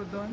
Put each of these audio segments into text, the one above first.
siguro doon.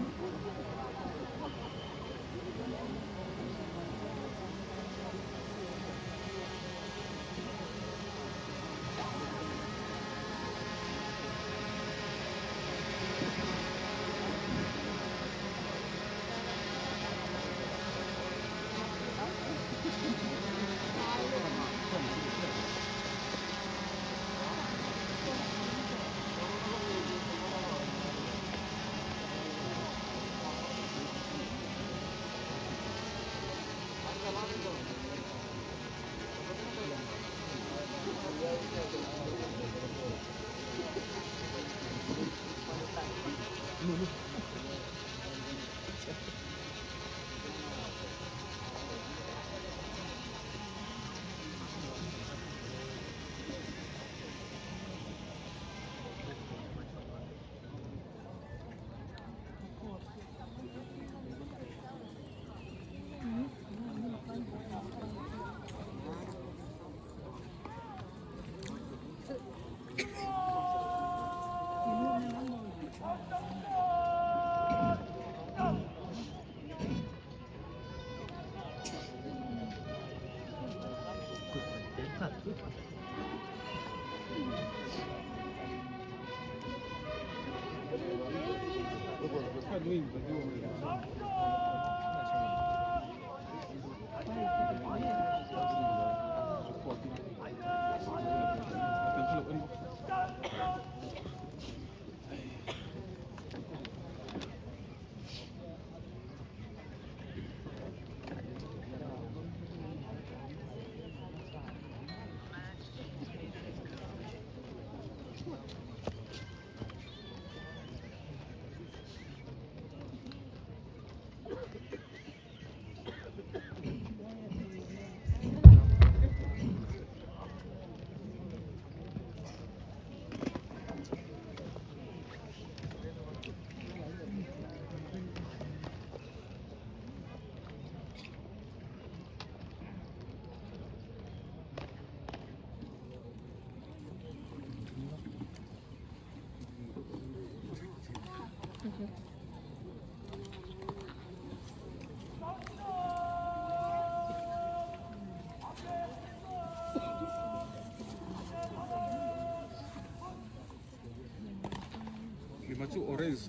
Limacu orange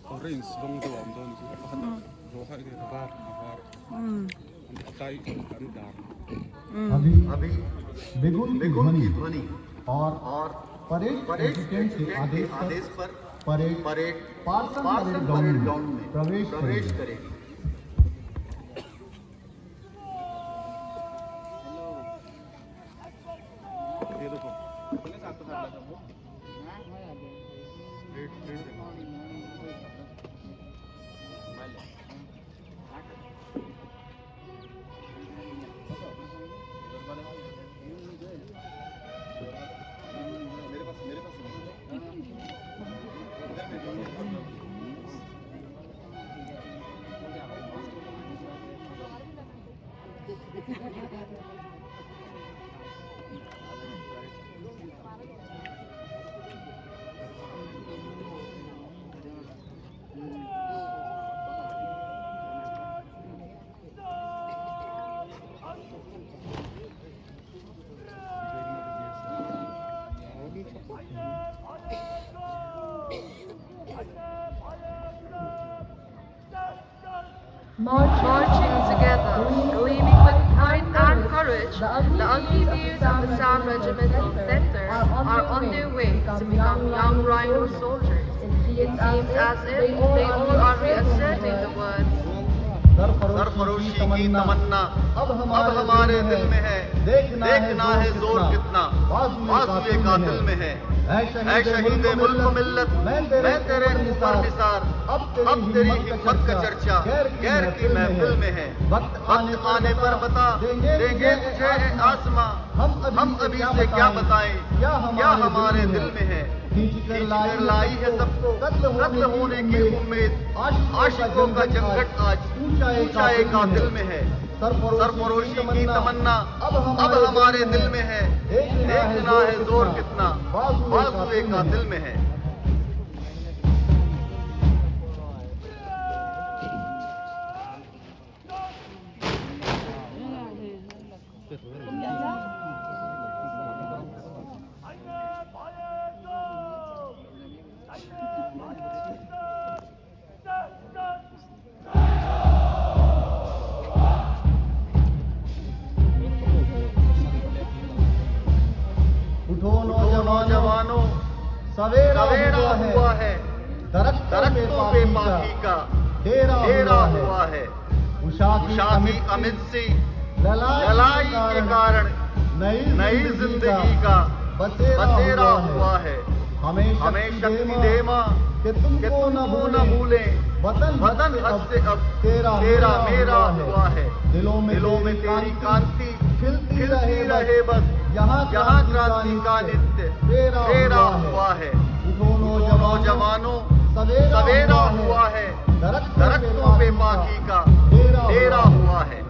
dong do am don si roha ini avar atai andar अभी बेगुन की ध्वनि और parade एजुकेंट के आदेश पर परेड पार्सन परेड ग्राउंड में प्रवेश करेगी। ये देखो Marching together, gleaming with pride and courage, the Agniveers of the Sam Regimental Center are on their way to become young Rhino soldiers. It seems as if they all are reasserting the words, सरफरोशी की तमन्ना अब हमारे दिल में है, देखना है जोर कितना बाजुए का दिल में है। ऐ शहीद मुल्क मिल्लत, मैं तेरे ऊपर निसार, अब तेरी हिम्मत का चर्चा गैर की महफिल में है। वक्त आने पर बता देंगे तुझे आसमां, हम अभी से क्या बताएं, क्या हमारे दिल में है। खींच कर लाई है सबको कत्ल होने की उम्मीद, आशिकों का जंगट आज ऊंचाई का दिल में है। सरफरोशी की तमन्ना अब हमारे दिल में है, देखना है जोर कितना बाजुए का दिल में है। बेबाकी का डेरा हुआ है। उषा की अमित सी ललाई के कारण नई जिंदगी का बसेरा हुआ है। हमें शक्ति दे मां कि तुमको न भूलें, वतन हद से अब तेरा मेरा हुआ है। दिलों में तेरी कांति खिलती रहे बस, यहाँ क्रांति का नित्य तेरा हुआ है। उठो नौजवानों, सवेरा हुआ है, दरख्तों पे बाकी का डेरा हुआ है।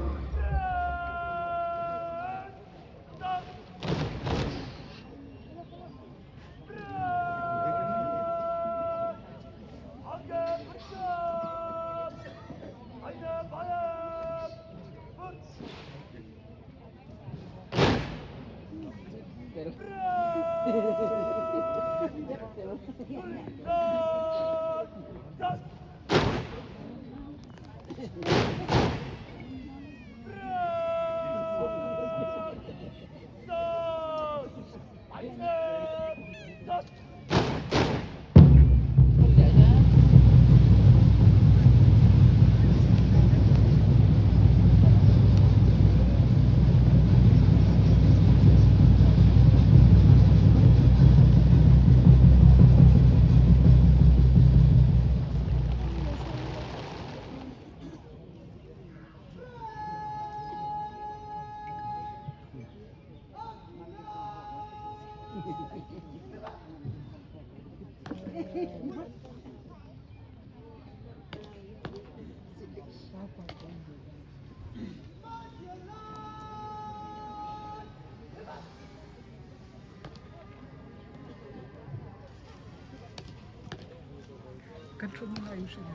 Control na layo siya.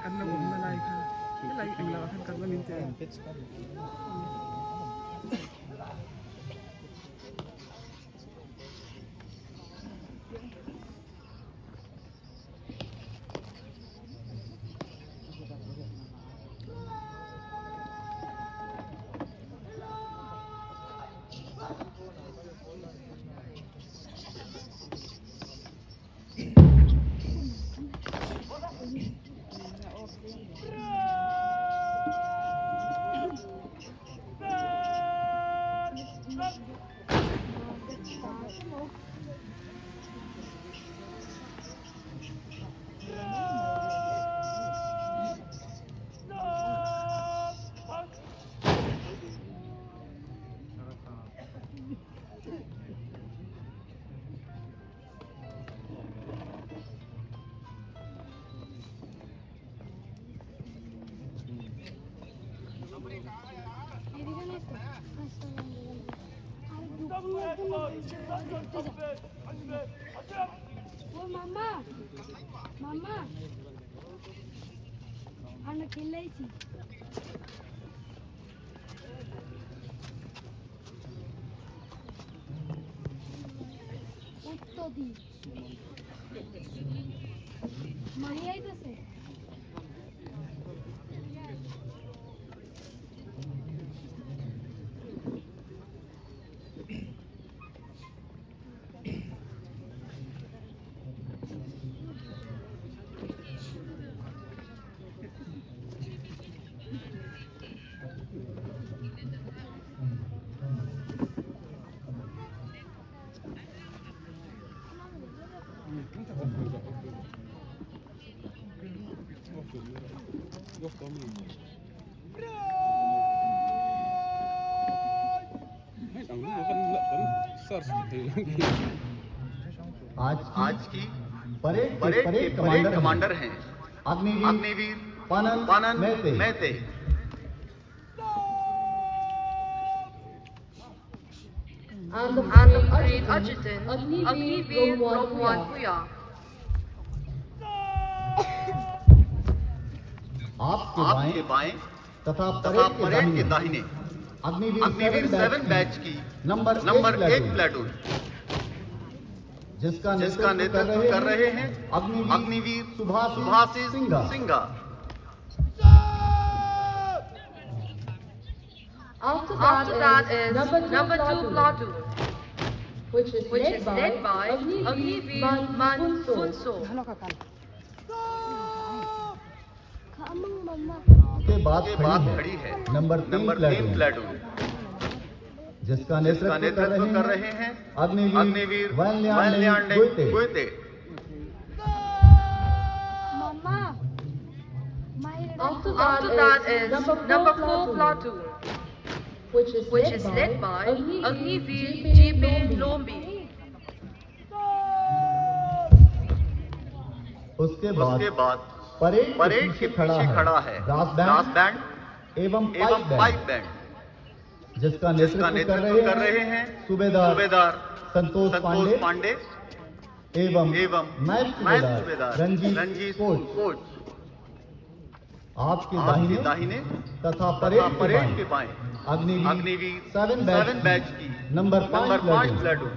Kan na huwag na layo ka. Layo ang lawakan kan namin tayo. Mama, anak LIC. Uttodi. Mahi aitase. आज की परेड के कमांडर हैं Agniveer पनन Mehte. And the parade adjutant, Agniveer Romwan Puya. आपके बाएं तथा परेड के दाहिने अग्निवीर 7 बैच की नंबर 1 प्लेटून, जिसका नेतृत्व कर रहे हैं Agniveer Subhashis Singha. After that is number 2 platoon, which is led by Agniveer Man Funso. के बाद खड़ी है नंबर 3 प्लेटून, जिसका नेतृत्व कर रहे हैं Agniveer वैनल्यान गुइते। Mama. After that is number 4 platoon, which is led by Agniveer J.P. Lombi. उसके बाद परेड के पीछे खड़ा है ब्रास बैंड एवं पाइप बैंड, जिसका नेतृत्व कर रहे हैं सूबेदार संतोष पांडे एवं नायब सूबेदार रंजीत कोच। आपके दाहिने तथा परेड के बाएं अग्निवीर 7 बैच की नंबर 5 प्लेटून,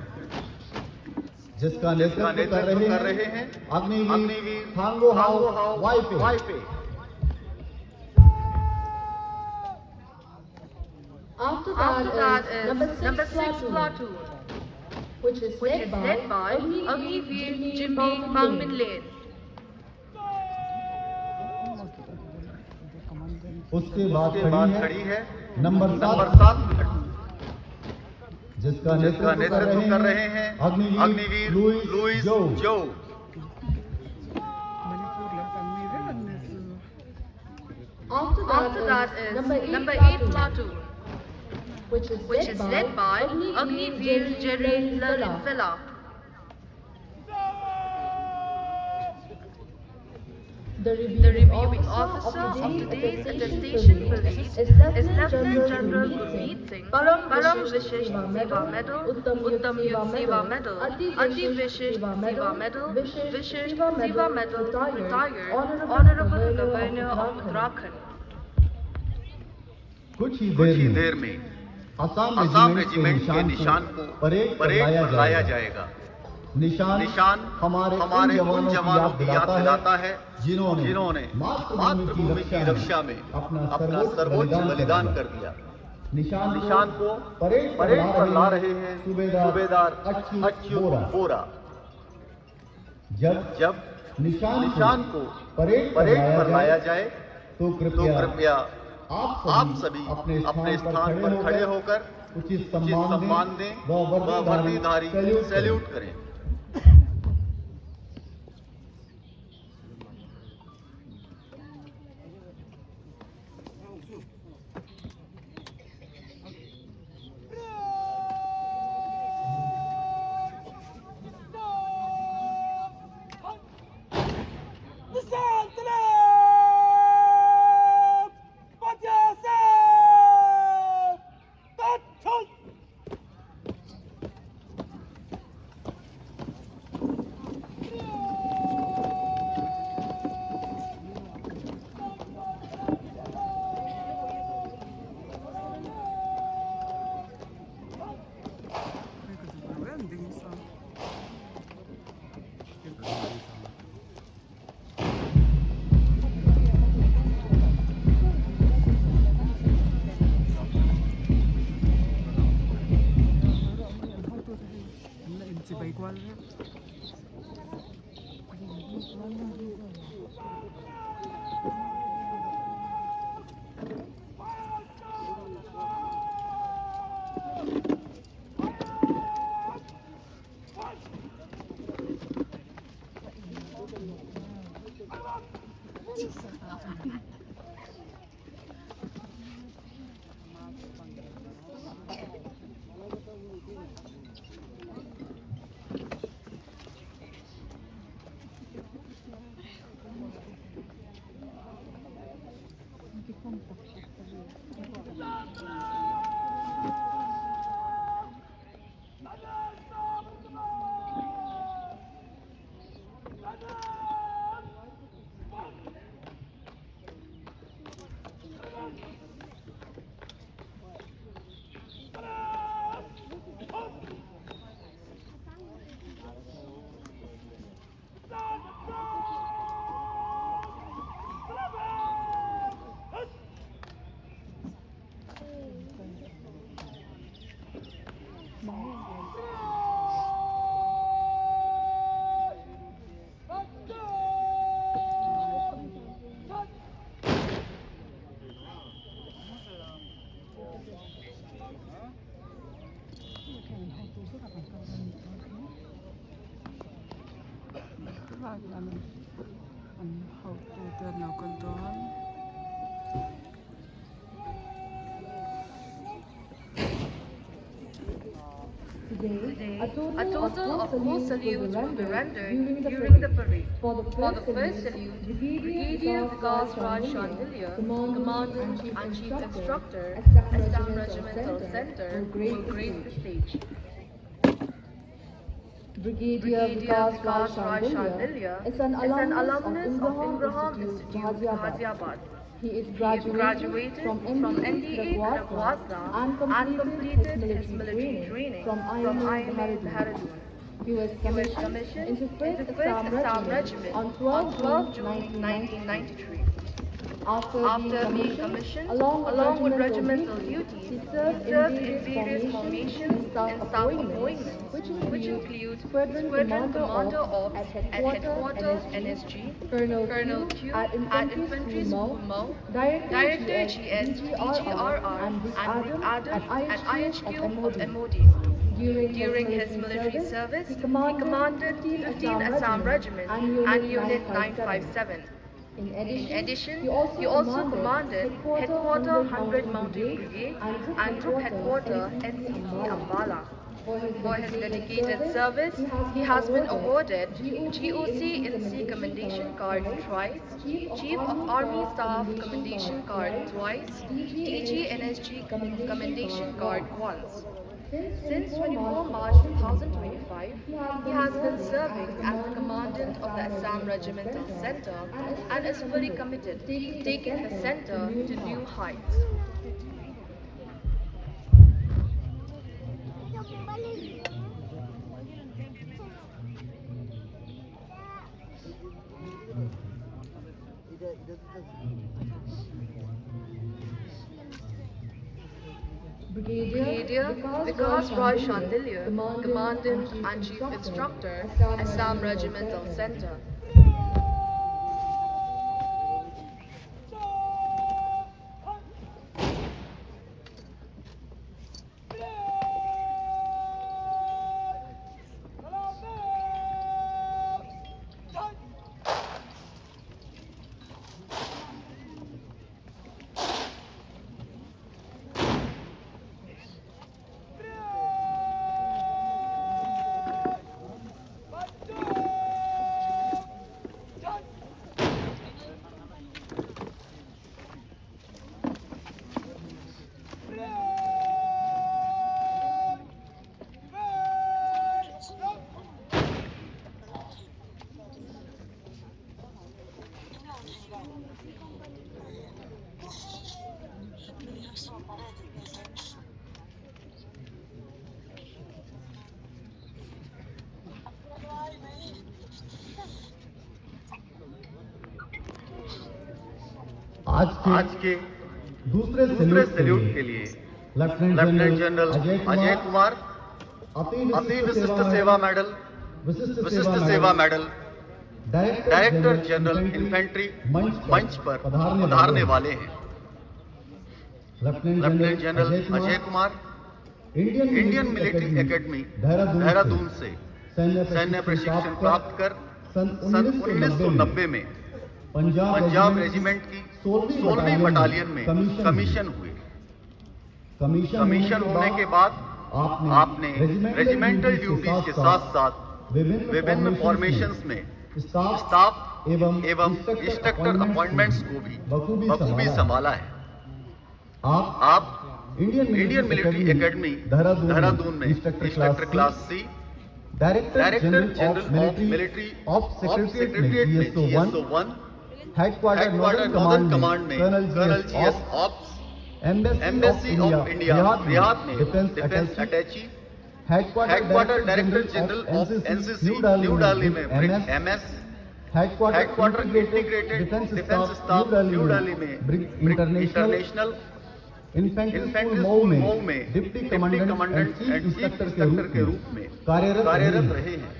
जिसका नेतृत्व कर रहे हैं Agniveer Thango Hau Waipe. After that is number 6 platoon, which is led by Agniveer Jimmy Bangmin Lane. उसके बाद खड़ी है नंबर 7, जिसका नेतृत्व कर रहे हैं अग्निवीर लुइस जो। Manipur lang pamilya lang nito. After that is number 8 platoon, which is led by Agniveer Jerry Larinvilla. The reviewing officer of today's attestation police is Lieutenant General Gurmeet Singh, Param Vishesh Seva Medal, Uttam Yudh Seva Medal, Ati Vishesh Seva Medal, Vishesh Seva Medal, retired Honorable Governor of Uttarakhand. कुछ ही देर में Assam regiment के निशान को parade पर लाया जाएगा। निशान हमारे उन जवानों की याद दिलाता है जिन्होंने मातृभूमि की रक्षा में अपना सर्वोच्च बलिदान कर दिया। निशान को परेड पर ला रहे हैं सूबेदार अच्युत बोरा। जब निशान को परेड पर लाया जाए तो कृपया आप सभी अपने स्थान पर खड़े होकर उचित सम्मान दें व वर्दीधारी सैल्यूट करें। and how to turn local control. Today, a total of 4 salutes will be rendered during the parade. For the first salute, Brigadier Vikas Raj Chandelier, Commandant and Chief Instructor, Assam Regimental Center, will grace the stage. Brigadier Vikas Raj Chandelier is an alumnus of Ibrahim Institute, Ghaziabad. He is graduated from NDA Karakwazda and completed his military training from IMA Dehradun. He was commissioned into 5th Assam Regiment on 12 June 1993. After being commissioned, along with regimental duties, he served in various formations and staff appointments, which include Squadron Commander of at Headquarters NSG, Colonel Q at Infantry School Mau, Director GS DGRR, and Brick Adam at IHQ of MOD. During his military service, he commanded 15 Assam Regiment and Unit 957. In addition, he also commanded Headquarter 100 Mounted Brigade and Group Headquarter NCC Ambala. For his dedicated service, he has been awarded GOC in C Commendation Card twice, Chief of Army Staff Commendation Card twice, DG NSG Commendation Card once. Since 24 March 2025, he has been serving as the Commandant of the Assam Regimental Center and is fully committed to taking the center to new heights. Brigadier Vikas Raj Chandelier, Commandant and Chief Instructor, Assam Regimental Center. आज के दूसरे salute के लिए lieutenant general Ajay Kumar अति विशिष्ट सेवा medal director general infantry मंच पर पधारने वाले हैं। Lieutenant general Ajay Kumar Indian military academy Dehradun से सैन्य प्रशिक्षण प्राप्त कर सन 1990 में पंजाब रेजिमेंट की 16वीं बटालियन में कमीशन हुए। कमीशन होने के बाद आपने रेजिमेंटल ड्यूटीज के साथ साथ विभिन्न फॉर्मेशंस में स्टाफ एवं इंस्ट्रक्टर अपॉइंटमेंट्स को भी बखूबी संभाला है। आप इंडियन मिलिट्री एकेडमी देहरादून में instructor class C, director general of military of secretariat में GSO1, हेडक्वार्टर नॉर्दर्न कमांड में colonel GS ops, embassy of India Riyadh में defence attache, headquarter director general of NCC New Delhi में brig MS, headquarter integrated defence staff New Delhi में brig international, infantry school में deputy commandant and chief instructor के रूप में कार्यरत रहे हैं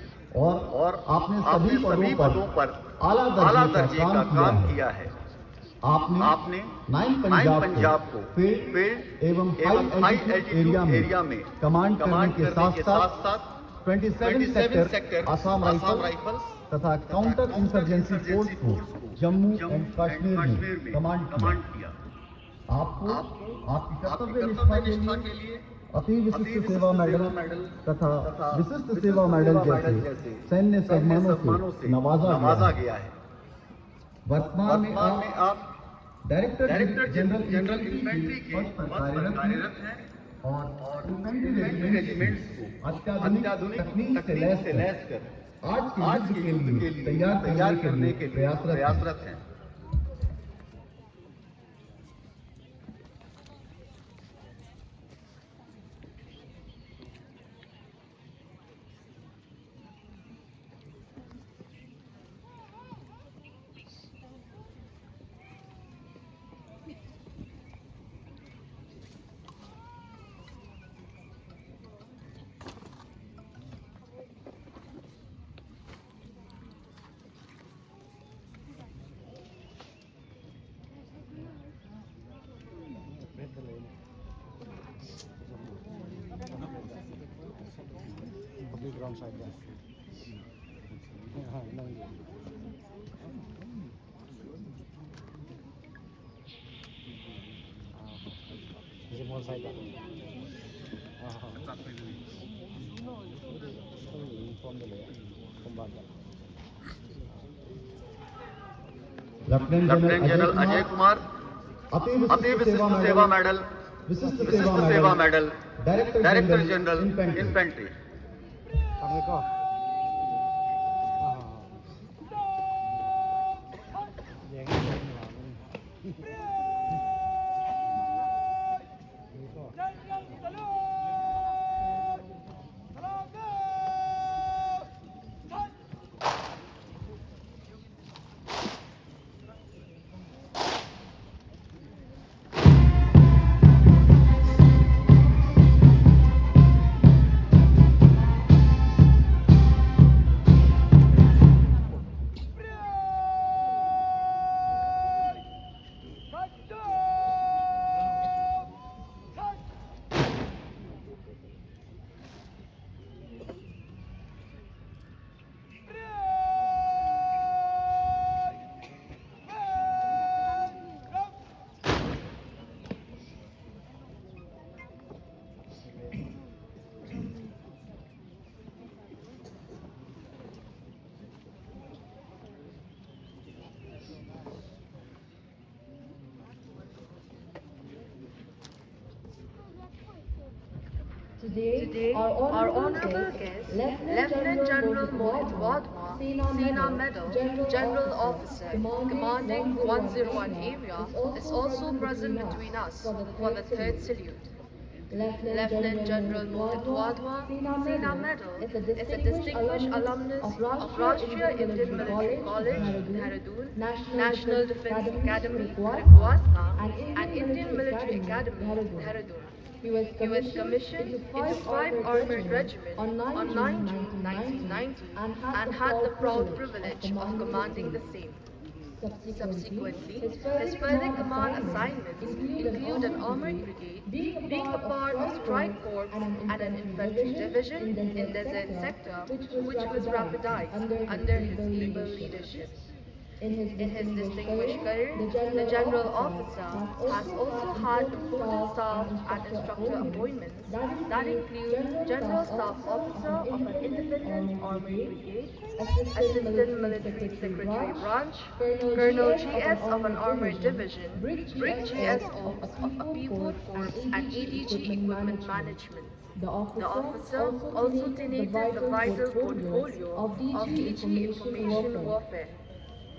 और आपने सभी पदों पर आला दर्जे का काम किया है। आपने 9 पंजाब को फील्ड एवं हाई एल्टीट्यूड एरिया में कमांड करने के साथ साथ 27 सेक्टर असम राइफल्स तथा काउंटर इंसर्जेंसी फोर्स को जम्मू एंड कश्मीर में कमांड किया। आपको आपकी कर्तव्य निष्ठा के लिए अति विशिष्ट सेवा मेडल तथा विशिष्ट सेवा मेडल जैसे सैन्य सम्मानों से नवाजा गया है। वर्तमान में आप डायरेक्टर जनरल इन्फेंट्री के पद पर कार्यरत हैं और इन्फेंट्री रेजिमेंट्स को अत्याधुनिक तकनीक से लैस कर आज के युद्ध के लिए तैयार करने के प्रयासरत हैं। लेफ्टिनेंट जनरल अजय कुमार अति विशिष्ट सेवा मेडल विशिष्ट सेवा medal director general infantry. Today, our honorable guest, Lieutenant General Mohit Wadhwa, Sena Medal, General Officer, commanding 101 area, is also present between us for the third salute. Lieutenant General Mohit Wadhwa, Sena Medal, is a distinguished alumnus of Rashtriya Indian Military College, Dehradun, National Defence Academy, Kharagwasta, and Indian Military Academy, Dehradun. He was commissioned into 5 armored regiments on 9 June 1990 and had the proud privilege of commanding the same. Subsequently, his further command assignments include an armored brigade, being a part of Strike Corps and an infantry division in Desert Sector, which was rapidized under his able leadership. In his distinguished career, the General Officer has also had important staff and instructor appointments that include General Staff Officer of an Independent Army Brigade, Assistant Military Secretary Branch, Colonel GS of an Armored Division, Brig GS of a P4 Corps, and ADG Equipment Management. The officer also donated the vital portfolio of DG Information Warfare.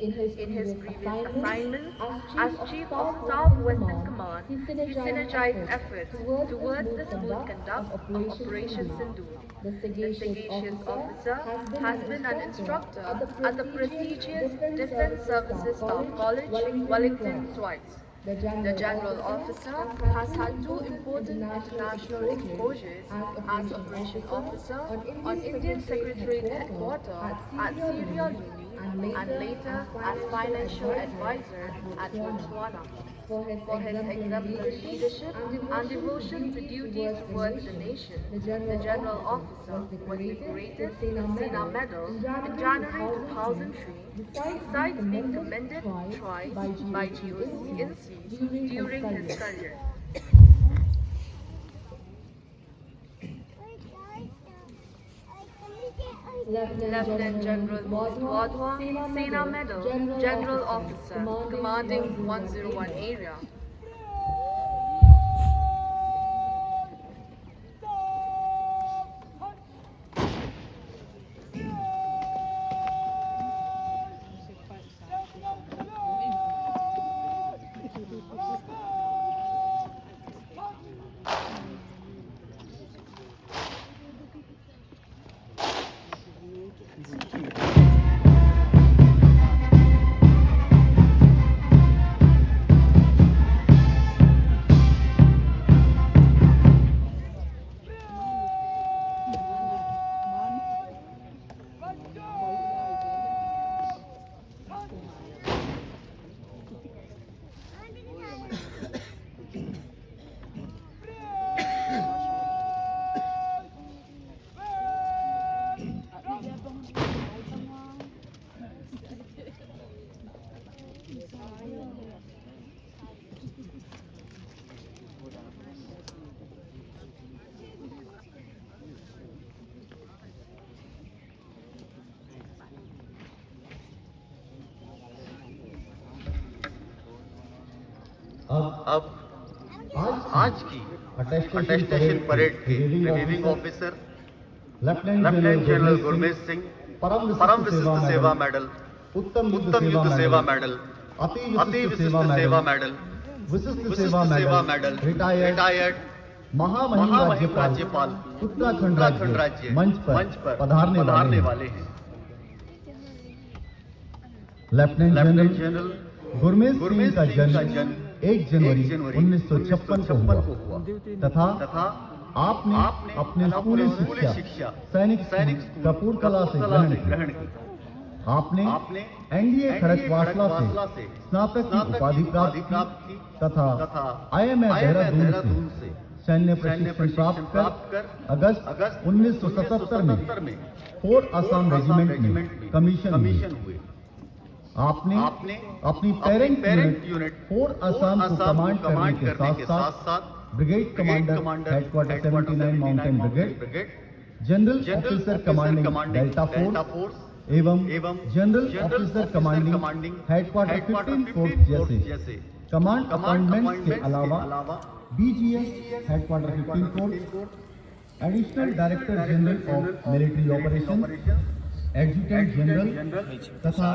In his previous assignments as Chief of Staff Western Command, he synergized efforts towards the smooth conduct of Operation Sindoor. The sagacious officer has been an instructor at the prestigious Defence Services Staff College, Wellington twice. The General Officer has had 2 important international exposures as Operation Officer on Indian Secretariat Headquarters at Sierra Leone and later as financial advisor at Botswana. For his exemplary leadership and devotion to duty towards the nation, the General Officer was decorated with the Sena Medal in January 2003, besides being commended twice by GOC INSEAD during his career. Lieutenant General Wadhwa, Sena Medal, General Officer, commanding 101 area. अब आज की attestation parade के relieving officer lieutenant general Gurmeet Singh परम विशिष्ट सेवा medal, उत्तम युद्ध सेवा medal, अति विशिष्ट सेवा मेडल, विशिष्ट सेवा मेडल, रिटायर्ड महामहिम राज्यपाल उत्तराखंड राज्य मंच पर पधारने वाले हैं। लेफ्टिनेंट जनरल गुरमीत सिंह का जन्म 1 जनवरी 1956 को हुआ तथा आपने अपनी पूरी शिक्षा सैनिक कपूरथला से ग्रहण की। आपने एनडीए खड़गवासला से स्नातक की उपाधि प्राप्त की तथा IMA देहरादून से सैन्य प्रशिक्षण प्राप्त कर अगस्त 1977 में 4 असम रेजिमेंट में कमीशन हुए। आपने अपनी पेरेंट यूनिट 4 असम को कमांड करने के साथ साथ brigade commander headquarter 79 mountain brigade, general officer commanding delta force एवं general officer commanding headquarter 15 force जैसे कमांड अपॉइंटमेंट्स के अलावा BGS headquarter 15 force, additional director general of military operation, adjutant general तथा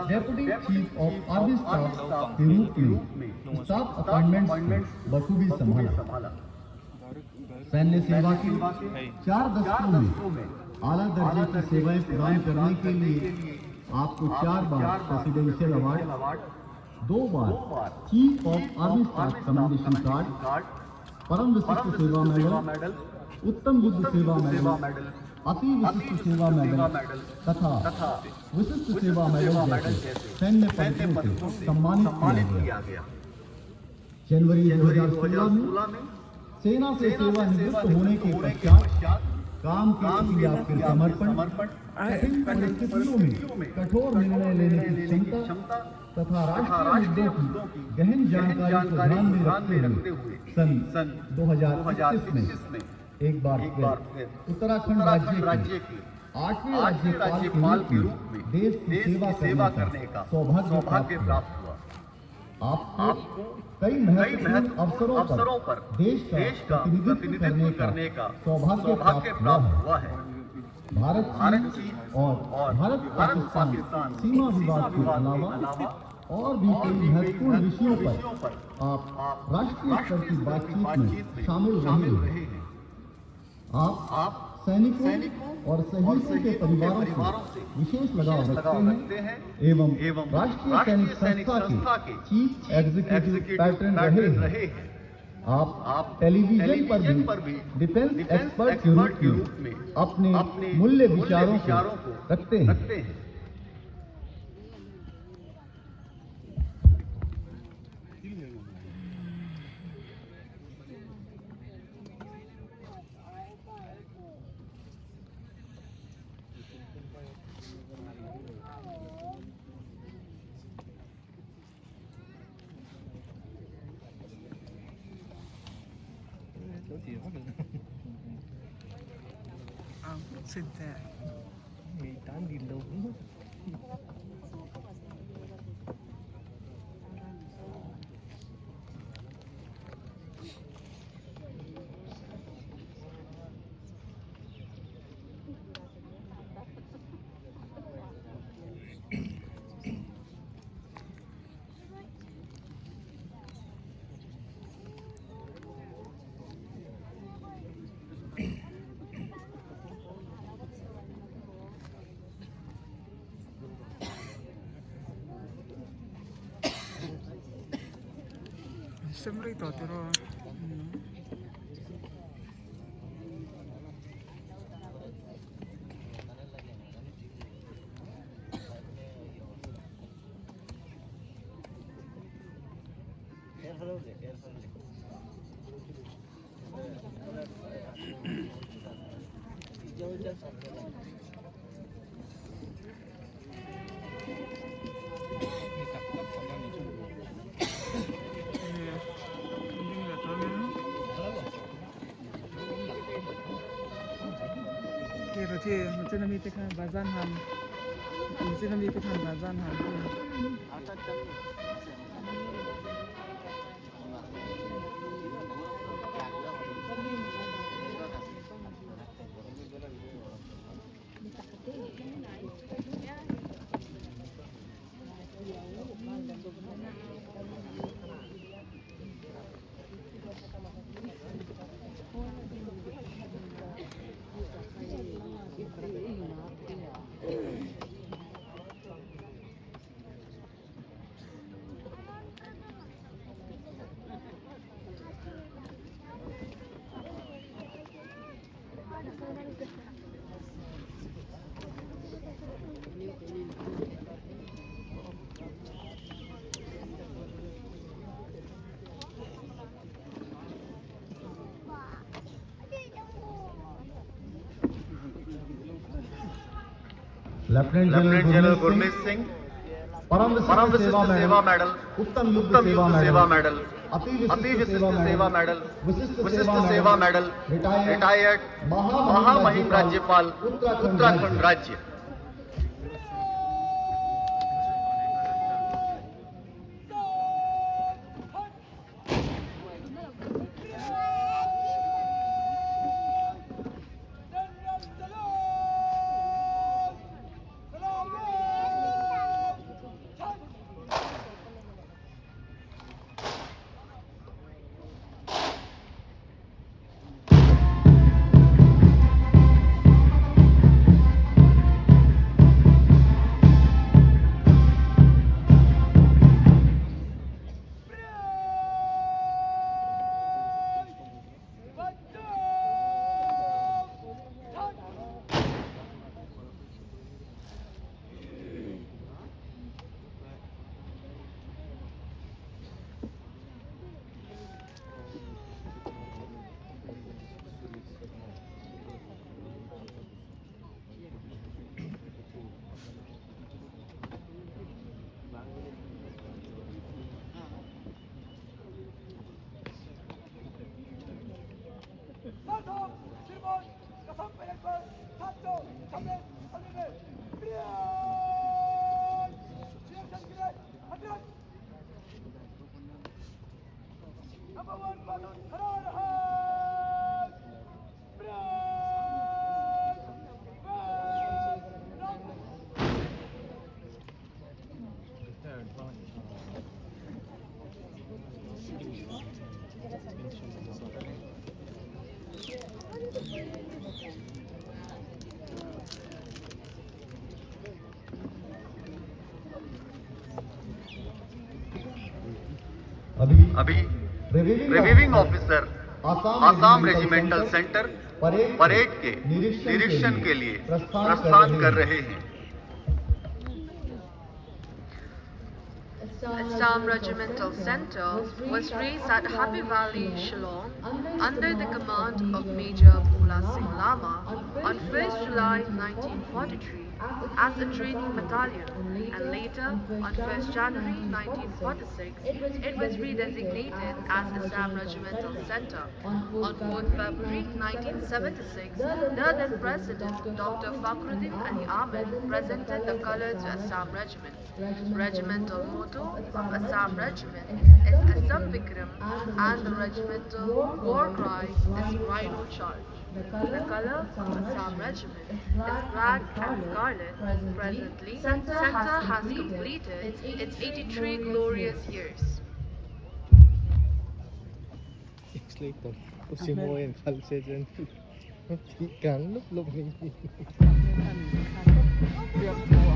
deputy chief of army staff के रूप में staff appointments बखूबी संभाला। सैन्य सेवा के 4 दशकों में आला दर्जे की सेवाएं प्रदान करने के लिए आपको 4 बार प्रेसिडेंशियल अवार्ड, 2 बार chief of army staff commendation card, Param Vishisht सेवा मेडल, उत्तम युद्ध सेवा मेडल, अति विशिष्ट सेवा मेडल तथा विशिष्ट सेवा मेडल जैसे सैन्य पदकों से सम्मानित किया गया। जनवरी 2016 में सेना से सेवा निवृत्त होने के पश्चात काम के प्रति आपके समर्पण, कठिन परिस्थितियों में कठोर निर्णय लेने की क्षमता तथा राष्ट्रीय मुद्दों की गहन जानकारी को ध्यान में रखते हुए सन 2021 में एक बार फिर उत्तराखंड राज्य के 8वें राज्यपाल के रूप में देश की सेवा करने का सौभाग्य प्राप्त हुआ। आपको कई महत्वपूर्ण अवसरों पर देश का प्रतिनिधित्व करने का सौभाग्य प्राप्त हुआ है। भारत चीन और भारत पाकिस्तान सीमा विवाद के अलावा और भी कई महत्वपूर्ण विषयों पर आप राष्ट्रीय स्तर की बातचीत में शामिल रहे हैं। आप सैनिकों और सैनिकों के परिवारों से विशेष लगाव रखते हैं एवं राष्ट्रीय सैनिक संस्था के चीफ एग्जीक्यूटिव पैटर्न रहे हैं। आप टेलीविजन पर भी डिफेंस एक्सपर्ट के रूप में अपने मूल्य विचारों को रखते हैं। Xin thế. Mày tán đi đâu? Siyempre ito, pero Thì mình sẽ đi tới bazan ham, mình sẽ đi tới bazan ham. Lieutenant general Gurmeet Singh, परम विशिष्ट सेवा मेडल, उत्तम युद्ध सेवा मेडल, अति विशिष्ट सेवा मेडल, विशिष्ट सेवा मेडल, रिटायर्ड महामहिम राज्यपाल उत्तराखंड राज्य। अभी reviewing officer Assam regimental centre parade के निरीक्षण के लिए प्रस्थान कर रहे हैं। Assam Regimental Center was raised at Happy Valley, Shillong, under the command of Major Bhula Singh Lama on 1st July 1943 as a training battalion, and later on 1st January 1946 it was redesignated as Assam Regimental Center. On 4th February 1976, the then President Dr. Fakhruddin Ali Ahmed presented the colours to Assam Regiment. Regimental motto of Assam Regiment is Assam Vikram, and the regimental war cry is Rhino Charge. The colour of Assam Regiment is black and scarlet. Presently, Centre has completed its 83 glorious years. Explain kasi mo yan, false dyan. Kang lup-lup ni. เรียบตัว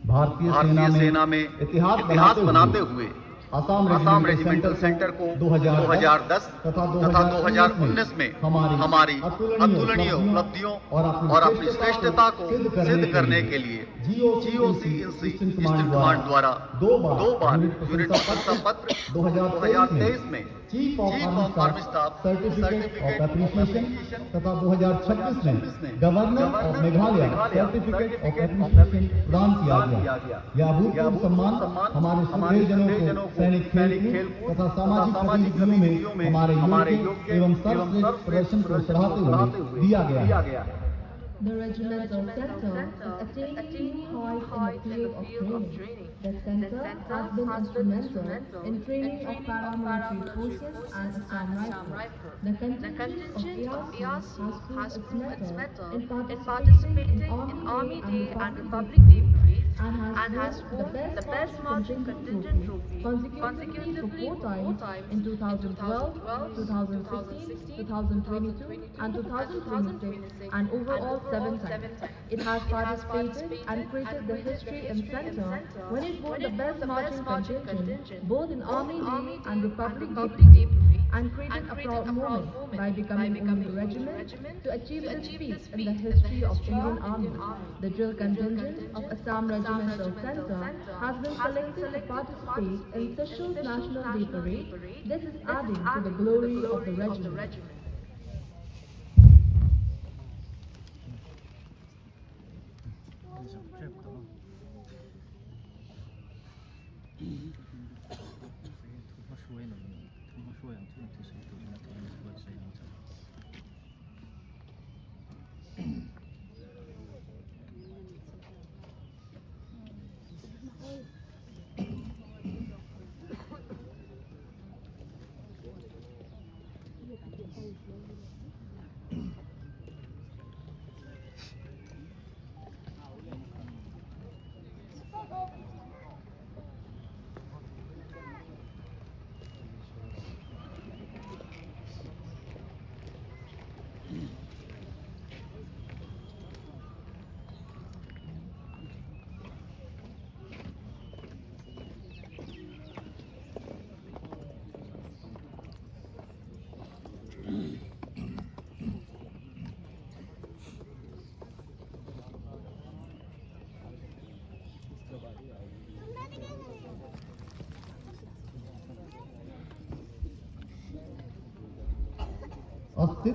भारतीय सेना में इतिहास बनाते हुए Assam regimental centre को 2010 तथा 2019 में हमारी अतुलनीय उपलब्धियों और अपनी श्रेष्ठता को सिद्ध करने के लिए GOC ईस्टर्न कमांड द्वारा दो बार यूनिट पत्र 2023 में chief of army staff certificate of appreciation तथा 2026 में governor of Meghalaya certificate of appreciation प्रदान किया गया। यह अभूतपूर्व सम्मान हमारे सुधीरजनों को सैनिक खेल तथा सामाजिक गतिविधियों में हमारे योग्य एवं सर्वश्रेष्ठ प्रदर्शन को सराहते हुए दिया गया। The regimental center is attaining new heights in the field of training. The center has been instrumental in training of paramilitary forces and Assam Rifle. The contingent of EAS has proved its mettle in participating in Army Day and Republic Day parades and has won the best marching contingent trophy consecutively 4 times in 2012, 2016, 2022 and 2026, and overall 7 times. It has participated and created the history in center when it won the best marching contingent both in Army Day and Republic Day, and created a proud moment by becoming only regiment to achieve this feat in the history of Indian Army. The drill contingent of Assam Regimental Center has been selected to participate in Thrissur's National Day Parade. This is adding to the glory of the regiment. Subscribe to.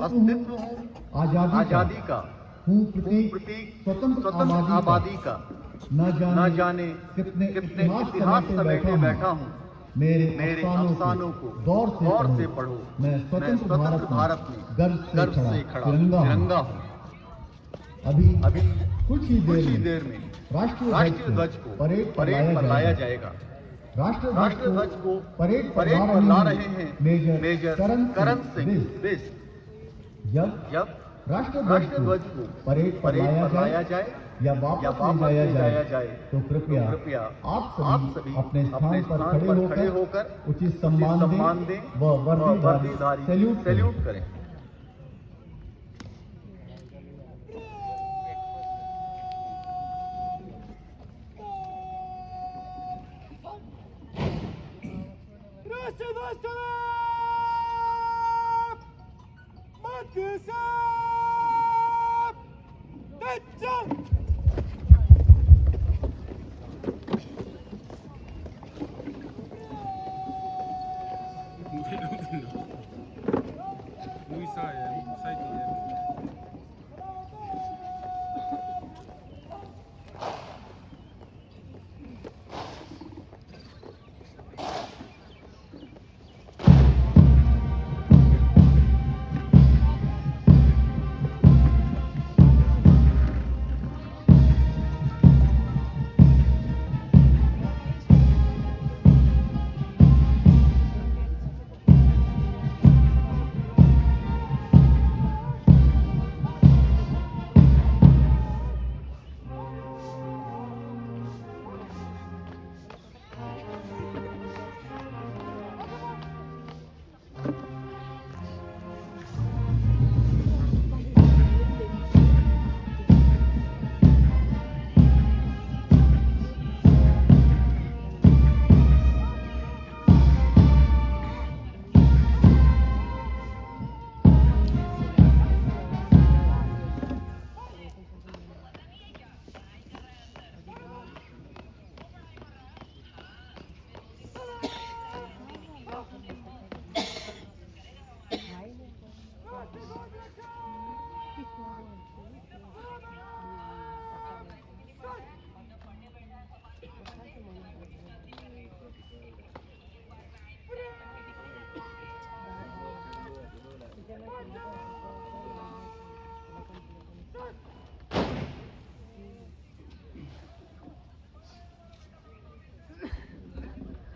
अस्तित्व आजादी का हूँ प्रतीक स्वतंत्र आबादी का न जाने कितने इतिहास समेटे बैठा हूँ मेरे अफसानों को गौर से पढ़ो मैं स्वतंत्र भारत में गर्व से खड़ा तिरंगा हूँ। अभी कुछ ही देर में राष्ट्रीय ध्वज को परेड पर लाया जाएगा। राष्ट्रीय ध्वज को परेड पर ला रहे हैं मेजर करण सिंह बिष्ट। जब राष्ट्रीय ध्वज को परेड पर लाया जाए या वापस ले जाया जाए तो कृपया आप सभी अपने स्थान पर खड़े होकर उचित सम्मान दें व वर्दीधारी सैल्यूट करें।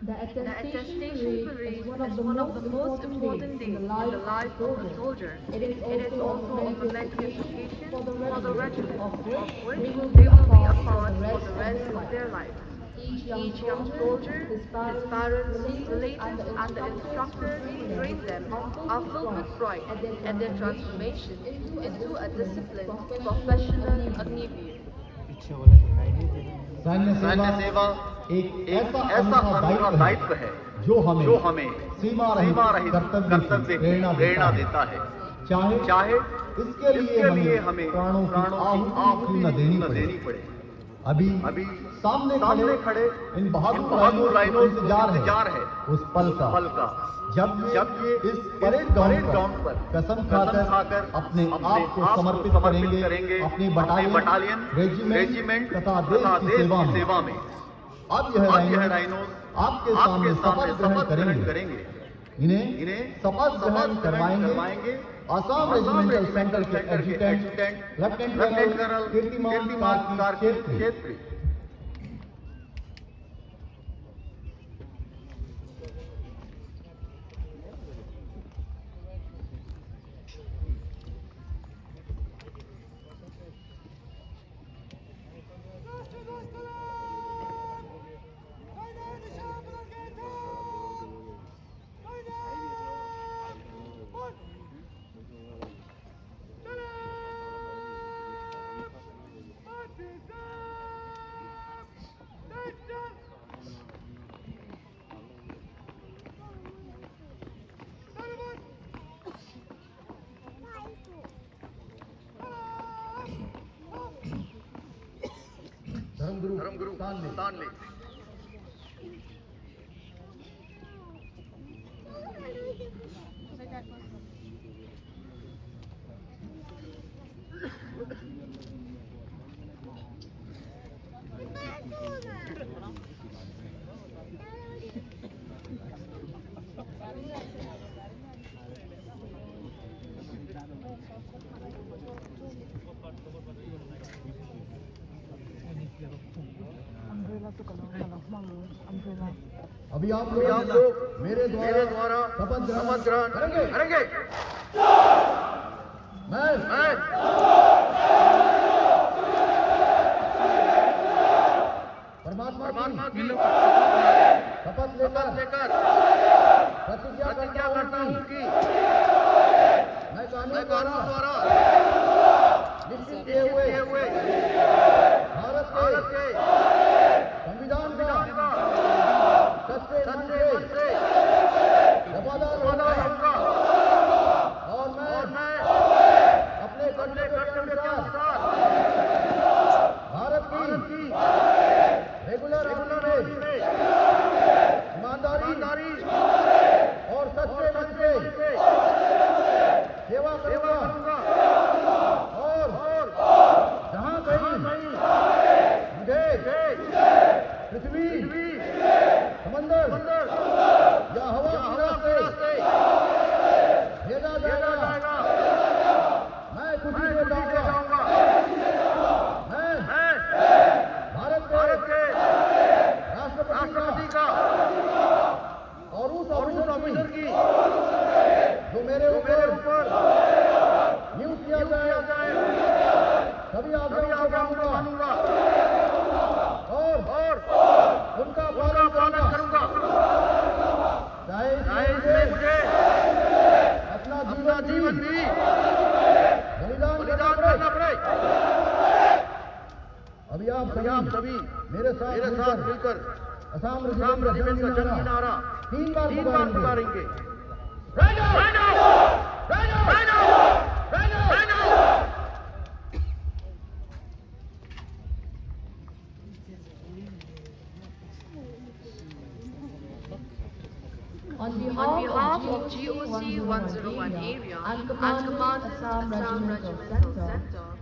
The attestation parade is one of the most important days in the life of a soldier. It is also a momentous occasion for the regiment, of which they will be a part for the rest of their life. Each young soldier, his parents, relatives, and the instructors who train them are filled with pride at their transformation into a disciplined, professional Agniveer. सैन्य सेवा एक ऐसा अनूठा दायित्व है जो हमें सीमा रहित कर्तव्य प्रेरणा देता है। चाहे इसके लिए हमें प्राणों की आहुति न देनी पड़े। अभी सामने खड़े इन बहादुर राइनों से इंतजार है उस पल का जब ये इस परेड ग्राउंड पर कसम खाकर अपने आप को समर्पित करेंगे अपनी बटालियन रेजिमेंट तथा देश की सेवा में। अब यह राइनोस आपके सामने शपथ ग्रहण करेंगे। इन्हें शपथ ग्रहण करवाएंगे आसाम रेजिमेंटल सेंटर के एडजुटेंट लेफ्टिनेंट कर्नल कीर्तिमान कार्की क्षेत्री। धर्मगुरु स्थान ले। अभी आप लोग मेरे द्वारा शपथ ग्रहण करेंगे। मैं परमात्मा की शपथ लेकर प्रतिज्ञा करता हूँ कि मैं कानून द्वारा निश्चित किए हुए भारत के संविधान का सच्चे मन से वफादार रहूंगा और मैं अपने कर्तव्य के अनुसार भारत की रेगुलर आर्मी में ईमानदारी और सच्चे मन से सेवा करूंगा और जहां कहीं मुझे पृथ्वी समंदर या हवा से भेजा जाएगा मैं खुशी से जाऊंगा। मैं भारत के राष्ट्रपति का और उस ऑफिसर की जो मेरे ऊपर नियुक्त किया जाए सभी आज्ञाओं को मानूंगा और उनका पालन करूंगा, चाहे इसमें मुझे अपना जीवन भी बलिदान करना पड़े। अभी आप सभी मेरे साथ मिलकर असम रेजिमेंट का जंगी नारा 3 बार पुकारेंगे। On behalf of GOC 101 area and Command Assam Regimental Center,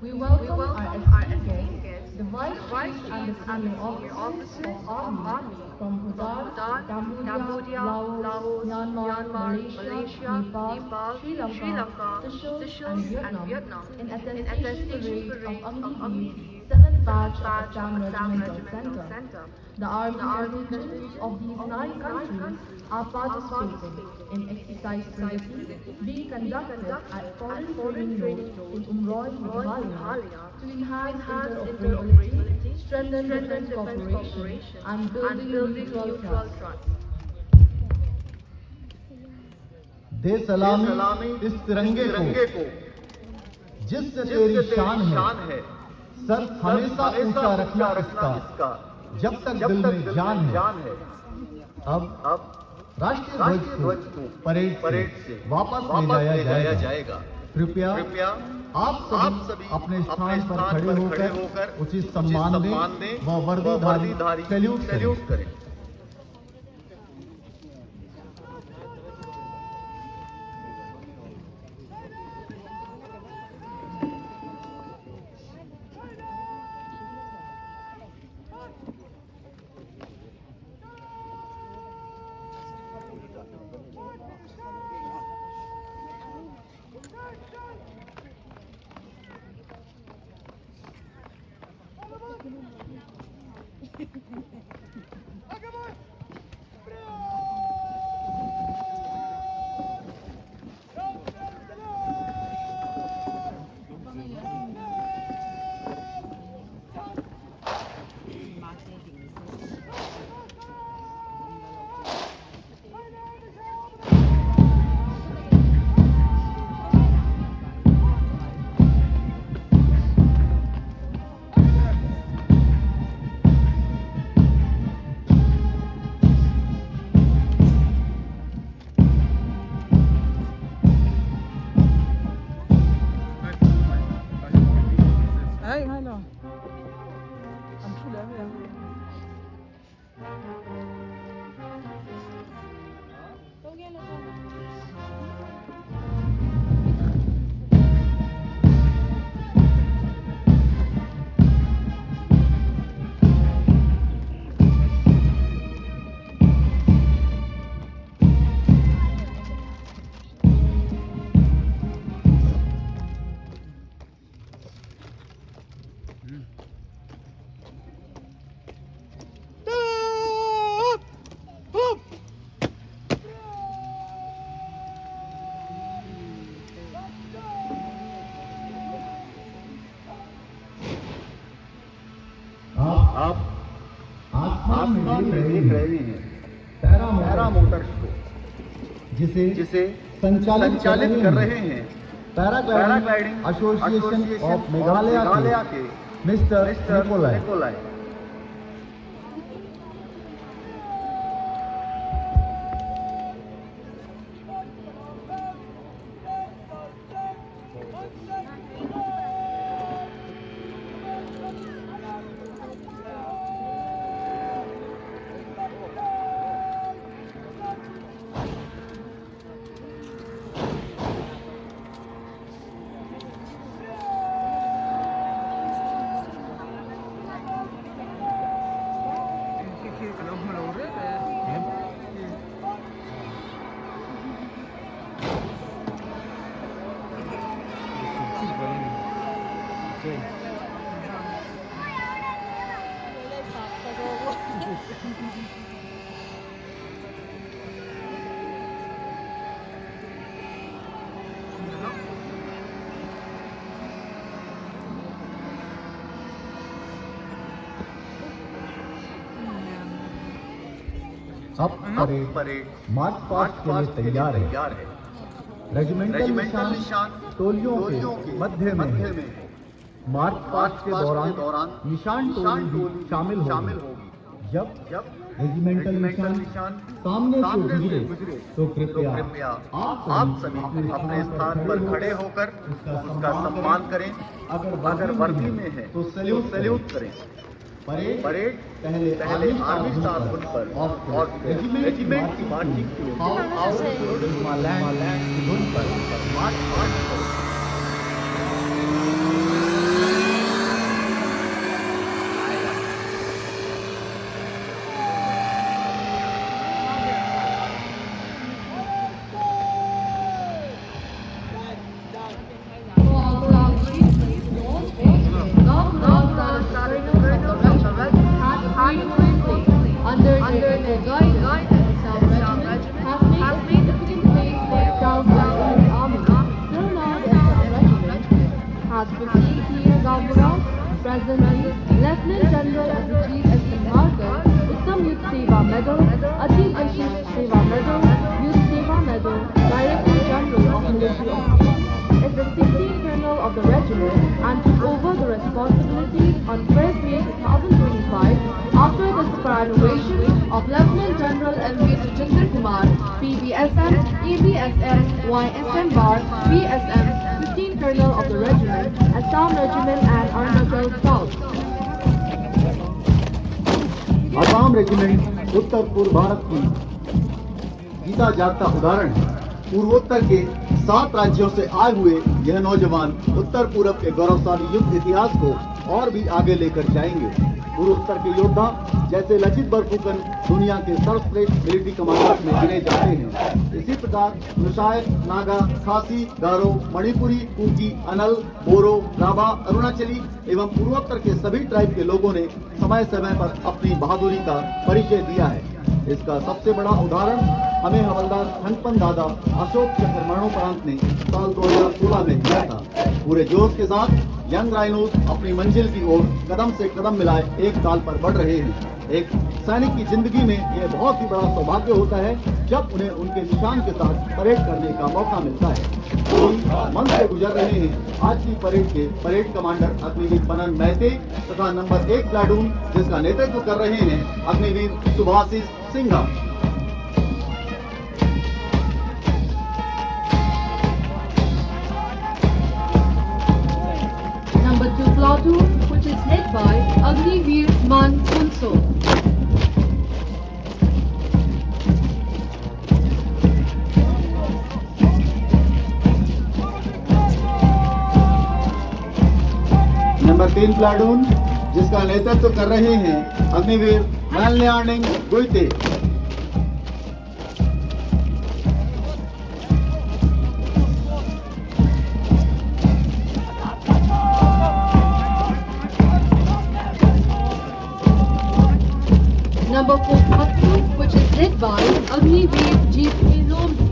we welcome our esteemed guests, the Vice Chief and the Senior Officers of Army from Bhutan, Cambodia, Laos, Myanmar, Malaysia, Nepal, Sri Lanka, Seychelles and Vietnam in attestation parade of Amity 7th Batch of Assam Regimental Center. The army contingents of these 9 countries are participating in exercise previously being conducted at foreign training nodes in Umroi, Meghalaya to enhance interoperability, strengthen defense cooperation, and building mutual trust. दे सलामी इस तिरंगे को जिससे तेरी शान है, sir हमेशा ऊंचा रखना इसका जब तक दिल में जान है। अब राष्ट्रीय ध्वज को परेड से वापस ले जाया जाएगा। कृपया आप सभी अपने स्थान पर खड़े होकर उचित सम्मान दें व वर्दीधारी सैल्यूट करें। Ay, ano? Ang chula yan. आप आसमान में देख रहे हैं पैरा मोटर्स को जिसे संचालित कर रहे हैं पैराग्लाइडिंग एसोसिएशन ऑफ मेघालय के मिस्टर निकोलाई। अब परेड मार्च पास्ट के लिए तैयार है। रेजिमेंटल निशान टोलियों के मध्य में मार्च पास्ट के दौरान निशान टोली शामिल होगी। जब रेजिमेंटल निशान सामने से गुजरे तो कृपया आप सभी अपने स्थान पर खड़े होकर उसका सम्मान करें। अगर वर्दी में है तो सैल्यूट करें। परेड पहले आर्मी स्टार पर और रेजिमेंट की मार्चिंग की धुन पर मार्च करें। Under the guidance of Assam Regiment has made significant progress South Western Army. Till now, the Assam Regiment has 15 senior Governors, presently Lieutenant General of the Chief S.M. Markar, Uttam Youth Seva Medal, Atil Ashish Seva Medal, Youth Seva Medal, Director General of Military Officers, is the 16th Colonel of the regiment and took over the responsibilities on 1st May 2025 after the superannuation of Lieutenant General M.V. Suchinder Kumar, PBSM, ABSM, YSM Bar, BSM, 15th Colonel of the regiment, Assam Regiment and Arunachal Scouts. Assam regiment उत्तर पूर्व भारत की जीता जागता उदाहरण है। पूर्वोत्तर के 7 राज्यों से आए हुए यह नौजवान उत्तर पूर्व के गौरवशाली युद्ध इतिहास को और भी आगे लेकर जाएंगे। पूर्वोत्तर के योद्धा जैसे लचित बरफुकन दुनिया के सर्वश्रेष्ठ मिलिट्री कमांडर्स में गिने जाते हैं। इसी प्रकार नुसाय, नागा, खासी, गारो, मणिपुरी, कुकी, अनल, बोरो, राभा, अरुणाचली एवं पूर्वोत्तर के सभी ट्राइब के लोगों ने समय समय पर अपनी बहादुरी का परिचय दिया है। इसका सबसे बड़ा उदाहरण हमें हवलदार खनपन दादा अशोक चक्र मरणोपरांत ने साल 2016 में दिया था। पूरे जोश के साथ यंग राइनोस अपनी मंजिल की ओर कदम से कदम मिलाए एक ताल पर बढ़ रहे हैं। एक सैनिक की जिंदगी में यह बहुत ही बड़ा सौभाग्य होता है जब उन्हें उनके निशान के साथ परेड करने का मौका मिलता है। मन से गुजर रहे हैं आज की परेड के परेड कमांडर अग्निवीर बनन महते तथा नंबर 1 प्लाटून जिसका नेतृत्व कर रहे हैं Agniveer Subhashish Singha. Number 2 platoon, which is led by Agniveer Man Kunso. Number 3 platoon जिसका नेतृत्व कर रहे हैं Agniveer मैलन्यानिंग गुइते। Number 4 platoon, which is led by Agniveer G.P. Lombi.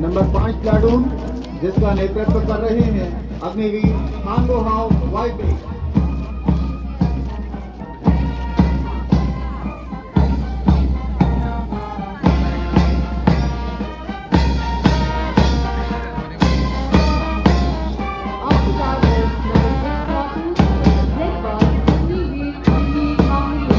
Number 5 platoon जिसका नेतृत्व कर रहे हैं अग्निवीर हांगो हाव वाइपे। After that is number 6 platoon, which is led by Agniveer Agni Mahmud.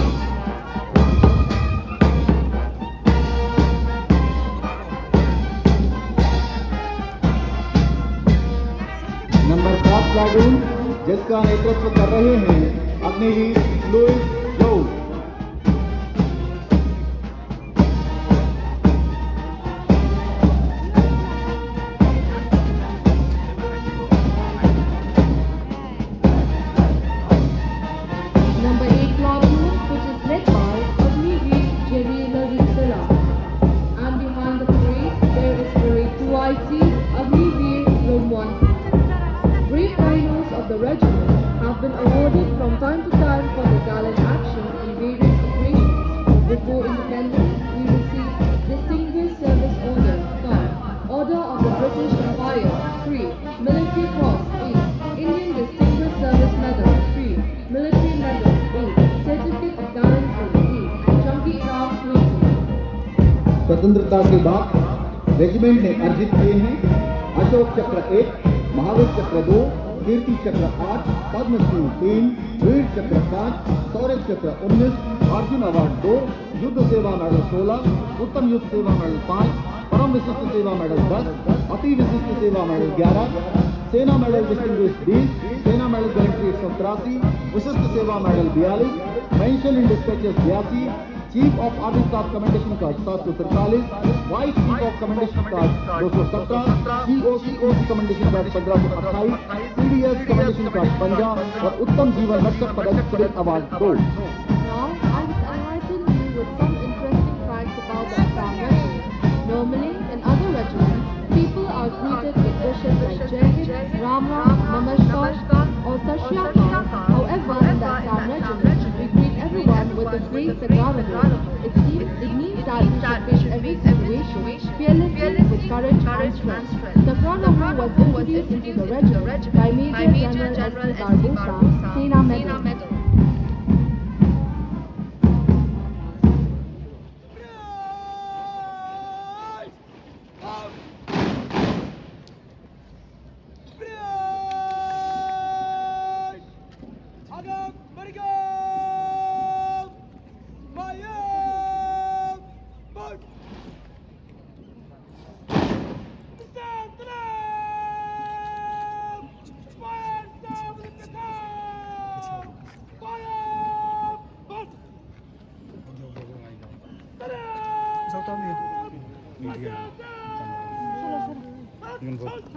Number 7 platoon जिसका नेतृत्व कर रहे हैं अग्निवीर लुइस जो। Number 8 platoon, which is led by Agniveer Jerry Lavisela. And behind the parade, there is parade 2IC Agniveer Lomwan. Brave rhinos of the regiment have been awarded from time to time for their gallant action in various operations. Before independence, we received Distinguished Service Order, called Order of the British Empire, 3, Military Cross, 8, Indian Distinguished Service Medal, 3, Military Medal, 8, Certificate of Gallantry, 8, Chunky Ram Clothing. स्वतंत्रता के बाद regiment ने अर्जित किए हैं अशोक चक्र 1, महावीर चक्र 2, कीर्ति चक्र 8, पद्मश्री 3, वीर चक्र 5, शौर्य चक्र 19, अर्जुन अवार्ड 2, युद्ध सेवा मेडल 16, उत्तम युद्ध सेवा मेडल 5, परम विशिष्ट सेवा मेडल 10, अति विशिष्ट सेवा मेडल 11, सेना मेडल डिस्टिंग्विश्ड 20, सेना मेडल गैलेंट्री 183, विशिष्ट सेवा medal 42, mention in dispatches 82, chief of army staff commendation card 743, vice chief of commendation card 217, COC commendation card 1528, CDS commendation card 50 और उत्तम जीवन रक्षक पदक spirit award 2। Now, I will enlighten you with some interesting facts about the Assam regiment. Normally, in other regiments, people are greeted with wishes like Jai Hind, Ram Ram, Namaskar, or Sat Shri Akal. However, in the Assam regiment, we greet everyone with the phrase Tagarado. It means that we should face every situation fearlessly with courage and strength. Tagarado was introduced into the regiment by Major General S.C. Barbosa, Sena Medal.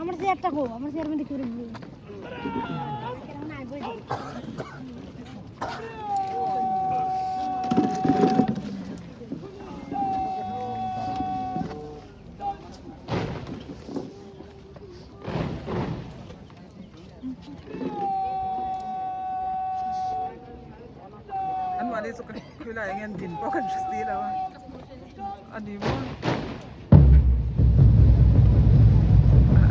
আমার চেয়ারটা কো আমার chair মধ্যে করে দিই Ano ali so kila yang din po kan stila wa. Ani mo.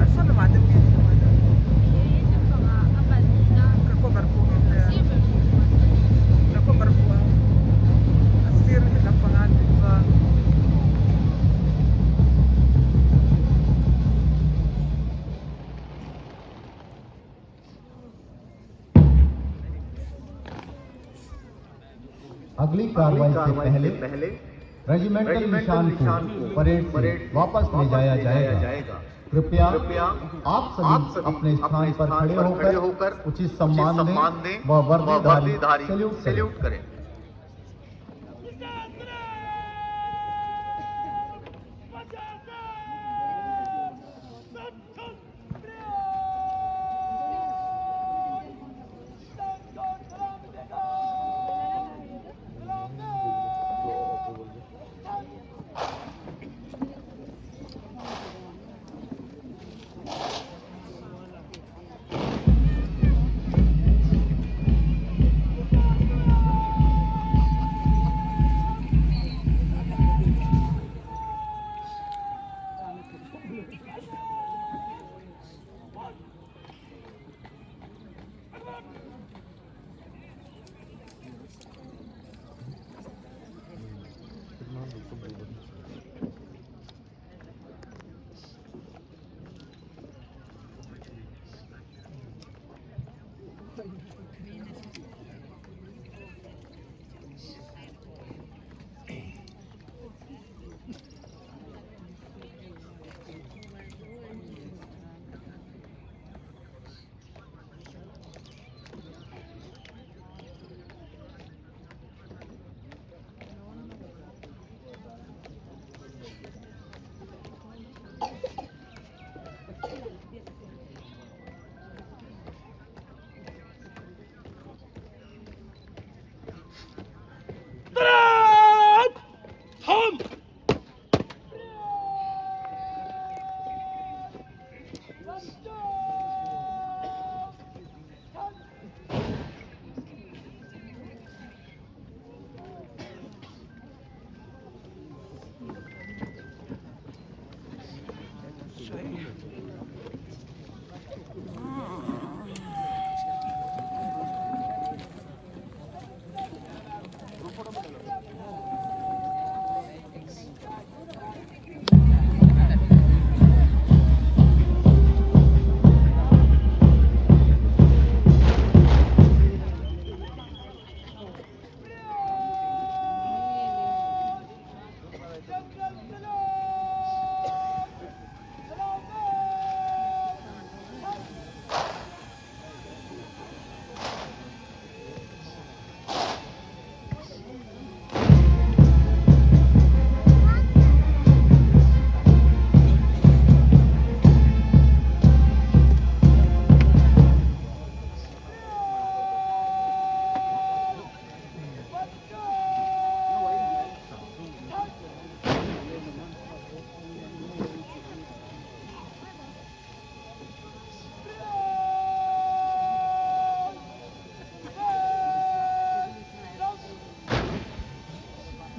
Asa na madam ni naman. Kako barko nila. Kako barko. Asir nila pangalan sa अगली कार्रवाई से पहले रेजिमेंटल निशान को परेड से वापस ले जाया जाएगा। कृपया आप सभी अपने स्थान पर खड़े होकर उचित सम्मान दें व वर्दीधारी सैल्यूट करें।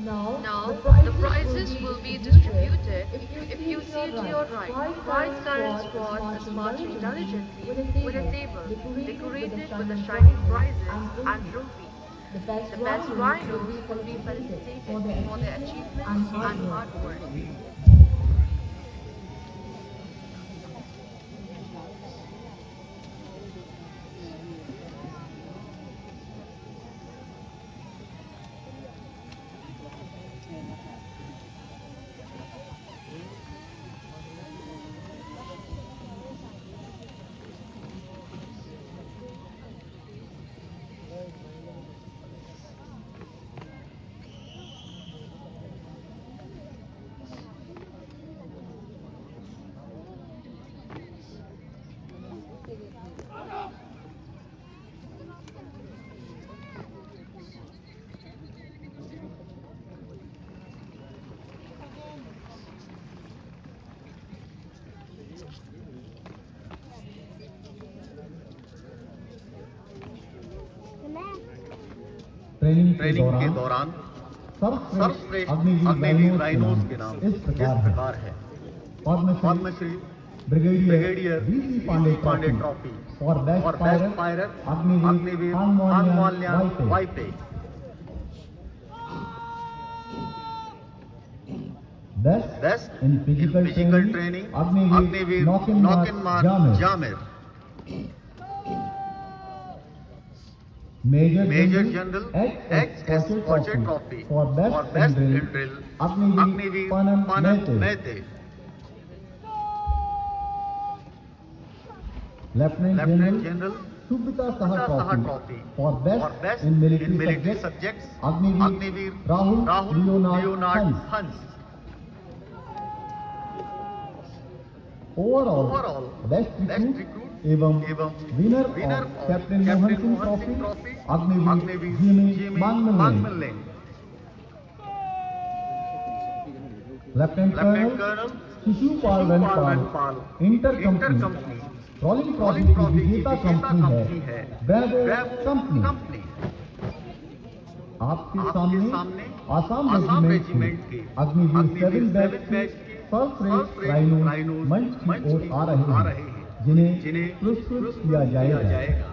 Now, the prizes will be distributed. If you see to your right, Prize Current Squad is marching intelligently with a table decorated with the shining prizes and trophies. The best rhinos will be felicitated for their achievements and hard work. Training के दौरान दौरान सर्वश्रेष्ठ Agniveer Agniveer rhinos rhinos के के नाम इस प्रकार है। Padmashri brigadier brigadier BC Pande Pande trophy for best pilot Agniveer Hanumanyan Waite. Best in physical training Agniveer Naukinmar Jamir. Major general X Orchard trophy for best in drill Agniveer Panan Mehte. Mehte. Lieutenant general Subrata Saha trophy for best in military subjects Agniveer Rahul Leonard Hans. Overall best recruit एवं winner of captain Mohan Singh trophy Agniveer Jimmy Mangmalen. Lieutenant colonel Shishupal Ranpal inter company trawling trophy की विजेता company है bravo company. आपके सामने Assam regiment के Agniveer 7 batch के सर्वश्रेष्ठ rhino मंच की ओर आ रहे हैं, जिन्हें पुरस्कृत किया जाएगा।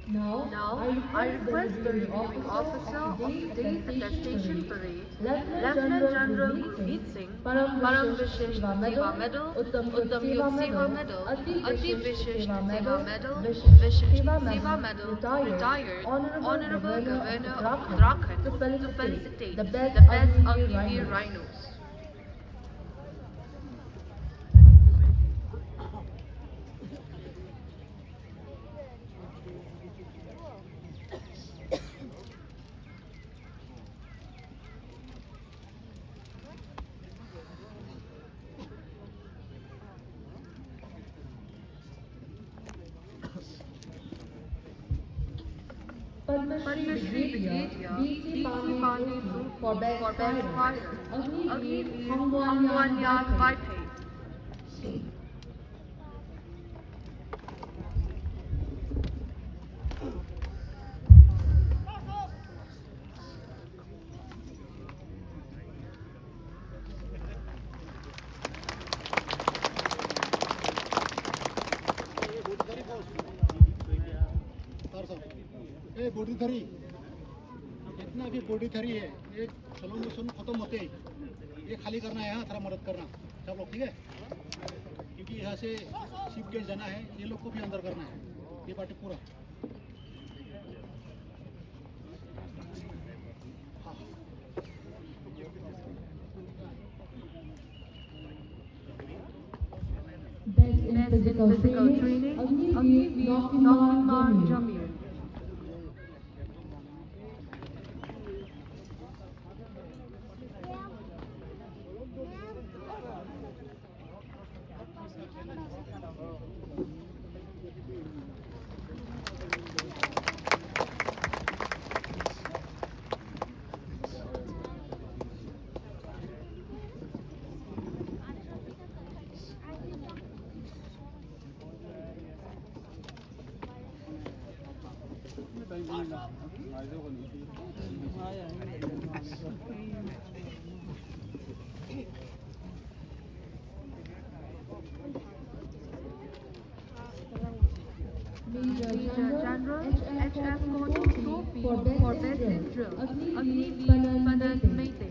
Now, I request the reviewing officer of today's attestation parade, Lieutenant General Gurmeet Singh, Param Vishesh Seva Medal, Uttam Yud Seva Medal, Ati Vishesh Seva Medal, Vishesh Seva Medal, retired Honorable Governor of Uttarakhand to felicitate the best Agniveer rhinos. Padma Shri Brigadier B.C. Pandey for best fighter, Agniveer Hangwanyan Vaipai. Body धरी इतना भी body धरी है ये salon सुन खत्म होते ही ये खाली करना है। यहाँ थोड़ा मदद करना सब लोग, ठीक है? क्योंकि यहाँ से शिप गेट जाना है, ये लोग को भी अंदर करना है, ये पार्टी पूरा। Best in physical training, Agniveer Nauman Jamir. Major General H.F. Trophy for best in drill, Agniveer Panan Meite.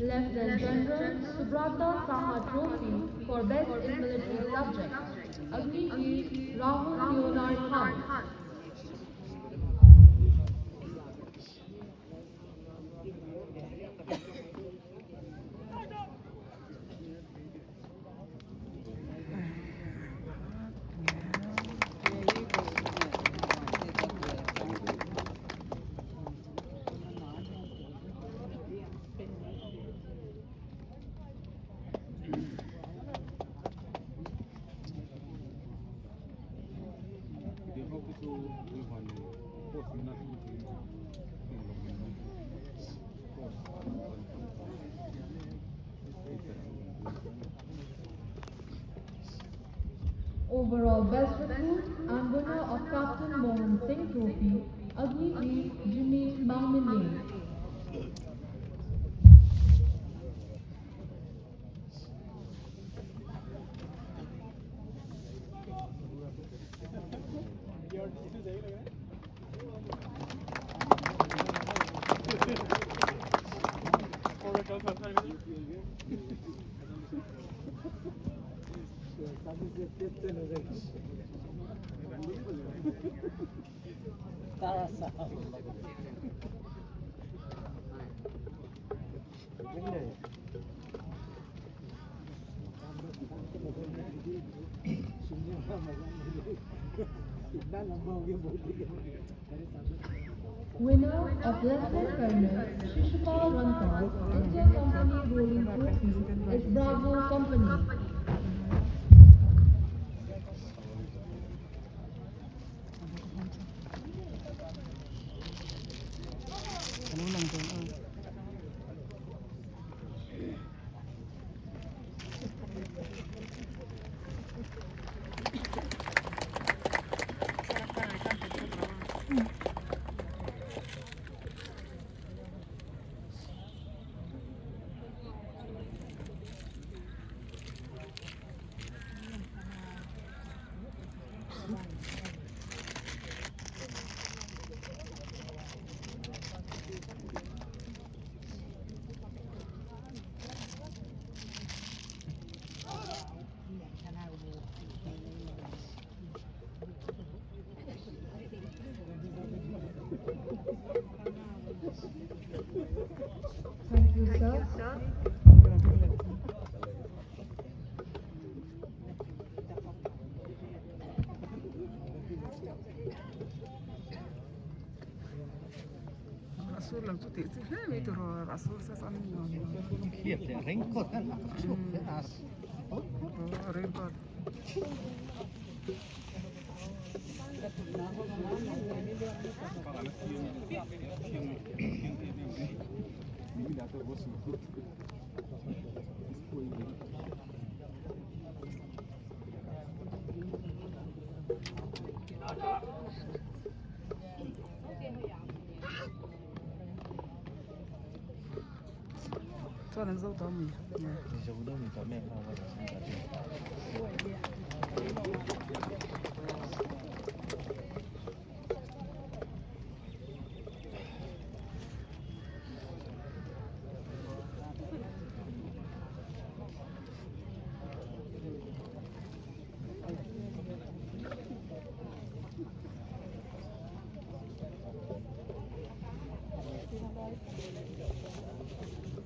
Lieutenant General Subrata Saha Trophy for Best in Military Subject. Agniveer Rahul Leonard Khan. Overall Best Recruit and winner of Captain Mohan Singh Trophy, Agniveer Jimmy Mahmilane. Winner of Lieutenant Colonel Shishupal Rankar India Company Rolling Trophy is Bravo Company. Ano lang doon, ah. Thank you, sir. الرسول لم تطيع تفهمي ترى الرسول سأسأل Iya, ya rengkot kan. رينكارد cho nàng dâu tao mình Dấu đâu mình có mẹ vào và sang cả chuyện.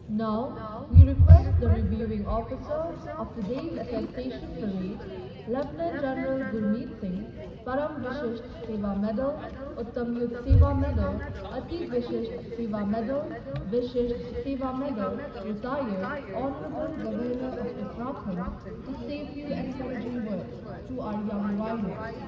Now, we request the reviewing officers of today's attestation parade, Lieutenant General Gurmeet Singh, Param Vishisht Seva Medal, Uttam Yudh Seva Medal, Ati Vishisht Seva Medal, Vishisht Seva Medal, retired Honorable Governor of Uttarakhand, to say few encouraging words to our young riders.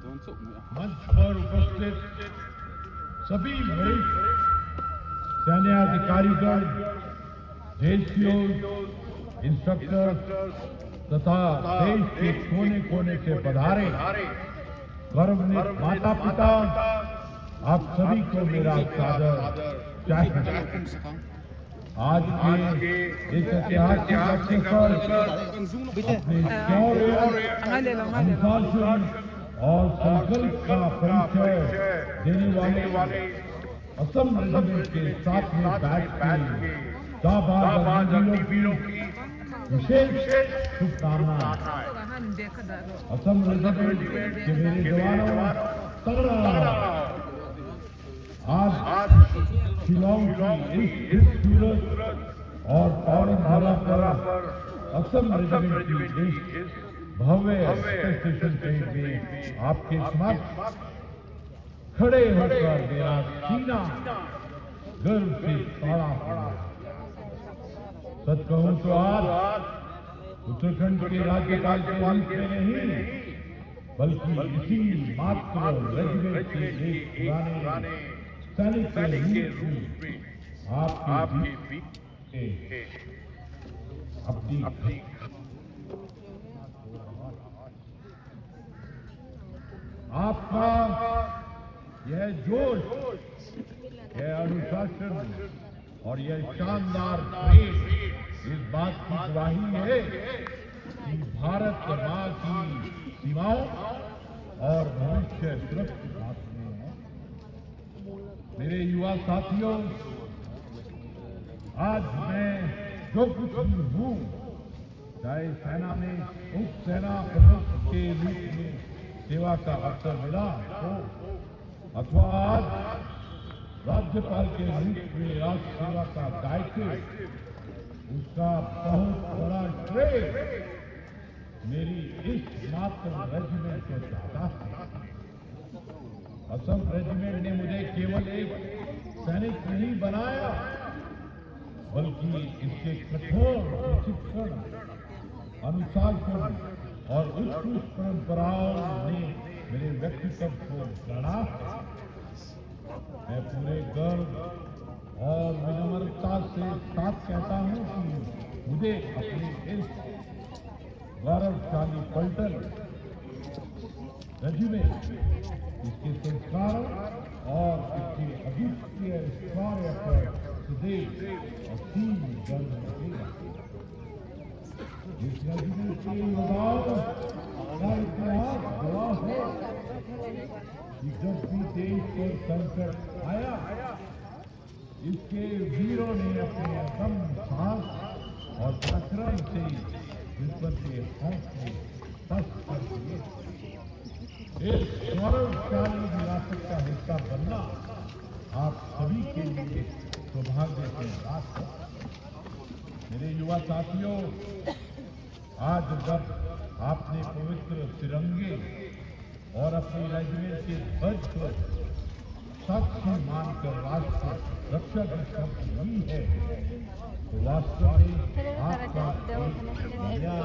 Don't talk, mate. मंच पर उपस्थित सभी वरिष्ठ सैन्य अधिकारीगण, JCO, instructors तथा देश के कोने कोने से पधारे गौरवान्वित माता पिता, आप सभी को मेरा सादर जय हिंद। आज के इस ऐतिहासिक अवसर पर अपने शौर्य, अनुशासन और संकल्प का परिचय देने वाले असम रेजिमेंट के 7वें बैच के जाबाज वीरों की विशेष शुभकामनाएं। असम रेजिमेंट के मेरे जवानों, तगड़ा आज शिलांग की इस खूबसूरत और पावन धरा पर असम रेजिमेंट की इस भव्य स्टेशन में आपके समक्ष खड़े होकर मेरा सीना गर्व से ताड़ा पड़ा। सच कहूं तो आज उत्तराखंड के राज्यपाल के रूप में नहीं, बल्कि इसी मात्र रेजिमेंट के एक पुराने सैनिक के रूप में आपके अपनी आपका यह जोश, यह अनुशासन और यह शानदार प्रेम इस बात की गवाही है कि भारत मां की सीमाओं और भविष्य सुरक्षित हाथ में है। मेरे युवा साथियों, आज मैं जो कुछ भी हूँ, चाहे सेना में उप सेना प्रमुख के रूप में सेवा का अवसर मिला हो, अथवा आज राज्यपाल के रूप में राष्ट्र सेवा का दायित्व, उसका बहुत बड़ा श्रेय मेरी इस मात्र रेजिमेंट को जाता है। असम रेजिमेंट ने मुझे केवल एक सैनिक नहीं बनाया, बल्कि इसके कठोर प्रशिक्षण, अनुशासन और उत्कृष्ट परंपराओं ने मेरे व्यक्तित्व को गढ़ा। मैं पूरे गर्व और विनम्रता से साथ कहता हूं कि मुझे अपने इस गौरवशाली पलटन रेजिमेंट, इसके संस्कारों और इसके अद्वितीय शौर्य पर सदैव असीम गर्व रहेगा। इस रेजिमेंट के युवाओं का इतिहास गवाह है कि जब भी देश पर संकट आया, इसके वीरों ने अपने अदम्य साहस और पराक्रम से दुश्मन के हौसले पस्त कर दिए। इस गौरवशाली विरासत का हिस्सा बनना आप सभी के लिए सौभाग्य की बात है। मेरे युवा साथियों, आज जब आपने पवित्र तिरंगे और अपनी रेजिमेंट के ध्वज को साक्षी मानकर राष्ट्र रक्षा की शपथ ली है, तो वास्तव में आपका एक नया